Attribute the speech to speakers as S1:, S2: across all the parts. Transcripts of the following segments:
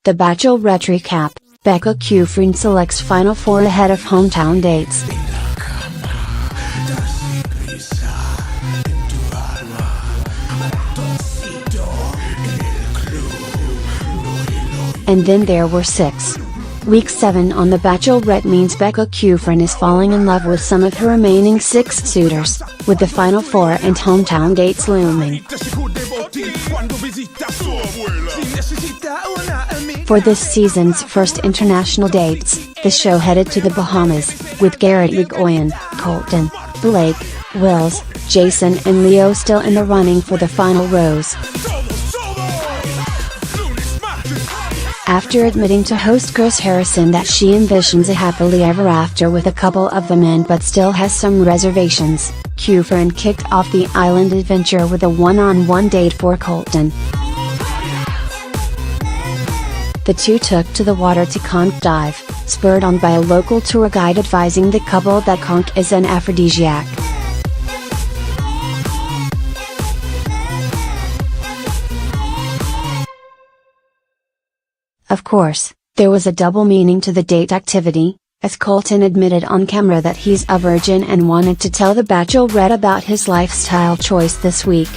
S1: The Bachelorette recap, Becca Kufrin selects final four ahead of hometown dates. And then there were 6. Week 7 on The Bachelorette means Becca Kufrin is falling in love with some of her remaining 6 suitors, with the final 4 and hometown dates looming. For this season's first international dates, the show headed to the Bahamas, with Garrett Irigoyen, Colton, Blake, Wills, Jason and Leo still in the running for the final rose. After admitting to host Chris Harrison that she envisions a happily ever after with a couple of the men but still has some reservations, Kufrin kicked off the island adventure with a one-on-one date for Colton. The two took to the water to conch dive, spurred on by a local tour guide advising the couple that conch is an aphrodisiac. Of course, there was a double meaning to the date activity, as Colton admitted on camera that he's a virgin and wanted to tell The Bachelorette about his lifestyle choice this week.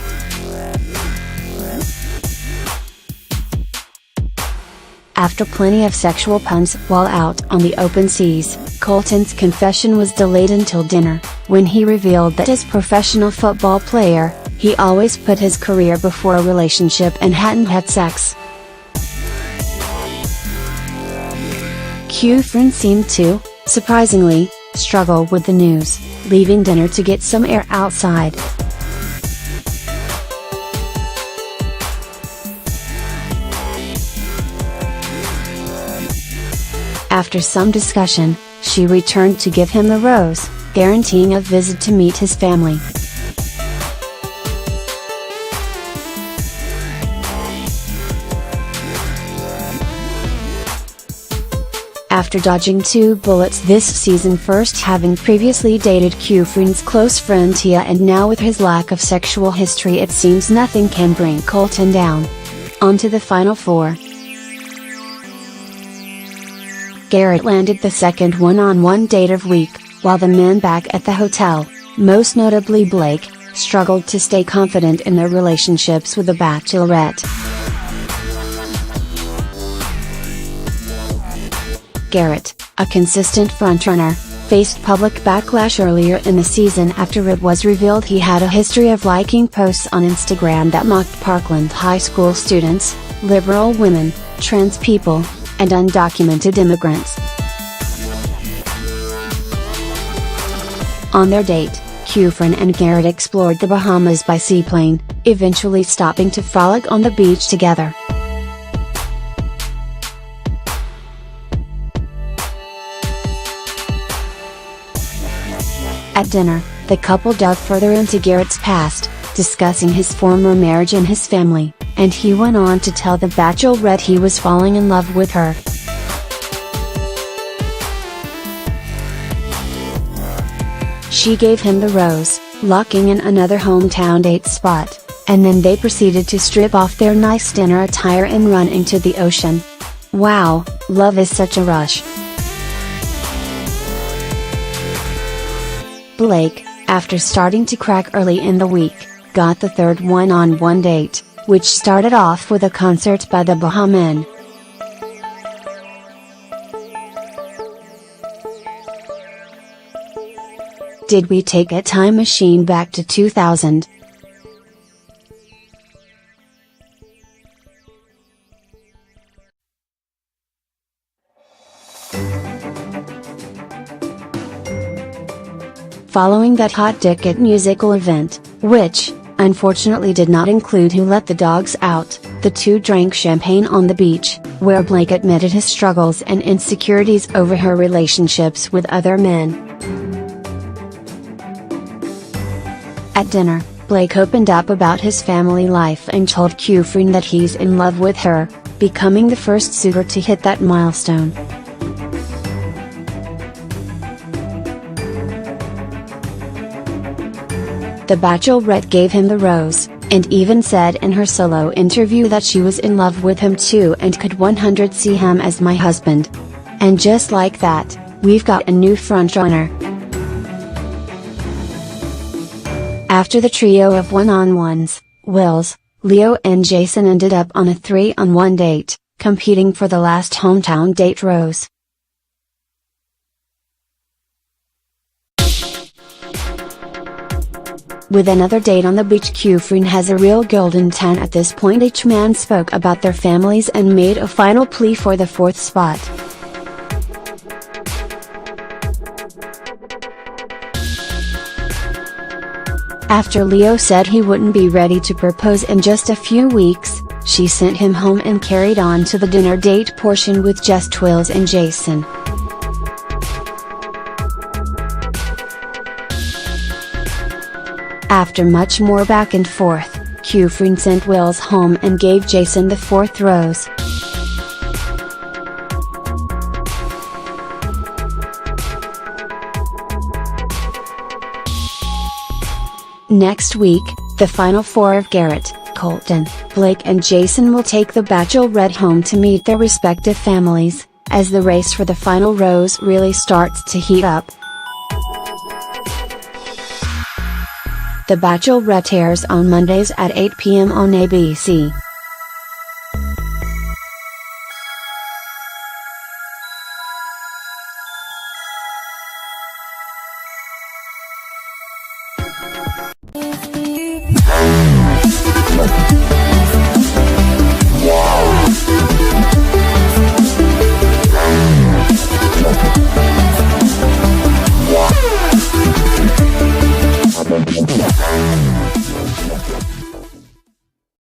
S1: After plenty of sexual puns while out on the open seas, Colton's confession was delayed until dinner, when he revealed that as professional football player, he always put his career before a relationship and hadn't had sex. Kufrin seemed to, surprisingly, struggle with the news, leaving dinner to get some air outside. After some discussion, she returned to give him the rose, guaranteeing a visit to meet his family. After dodging 2 bullets this season, first having previously dated Kufrin's close friend Tia and now with his lack of sexual history, it seems nothing can bring Colton down. On to the final 4. Garrett landed the second one-on-one date of week, while the men back at the hotel, most notably Blake, struggled to stay confident in their relationships with the Bachelorette. Garrett, a consistent frontrunner, faced public backlash earlier in the season after it was revealed he had a history of liking posts on Instagram that mocked Parkland High School students, liberal women, trans people, and undocumented immigrants. On their date, Kufrin and Garrett explored the Bahamas by seaplane, eventually stopping to frolic on the beach together. At dinner, the couple dug further into Garrett's past, discussing his former marriage and his family, and he went on to tell The Bachelorette he was falling in love with her. She gave him the rose, locking in another hometown date spot, and then they proceeded to strip off their nice dinner attire and run into the ocean. Wow, love is such a rush. Blake, after starting to crack early in the week, got the third one-on-one date, which started off with a concert by the Bahamen. Did we take a time machine back to 2000? Following that hot ticket musical event, which, unfortunately did not include Who Let the Dogs Out, the two drank champagne on the beach, where Blake admitted his struggles and insecurities over her relationships with other men. At dinner, Blake opened up about his family life and told Kufrin that he's in love with her, becoming the first suitor to hit that milestone. The Bachelorette gave him the rose, and even said in her solo interview that she was in love with him too and could 100% see him as my husband. And just like that, we've got a new frontrunner. After the trio of one-on-ones, Wills, Leo and Jason ended up on a 3-on-1 date, competing for the last hometown date rose. With another date on the beach, Kufrin has a real golden 10 at this point. Each man spoke about their families and made a final plea for the 4th spot. After Leo said he wouldn't be ready to propose in just a few weeks, she sent him home and carried on to the dinner date portion with just Wills and Jason. After much more back and forth, Kufrin sent Wills home and gave Jason the 4th rose. Next week, the final 4 of Garrett, Colton, Blake and Jason will take the Bachelorette home to meet their respective families, as the race for the final rose really starts to heat up. The Bachelorette airs on Mondays at 8 p.m. on ABC.
S2: Yeah.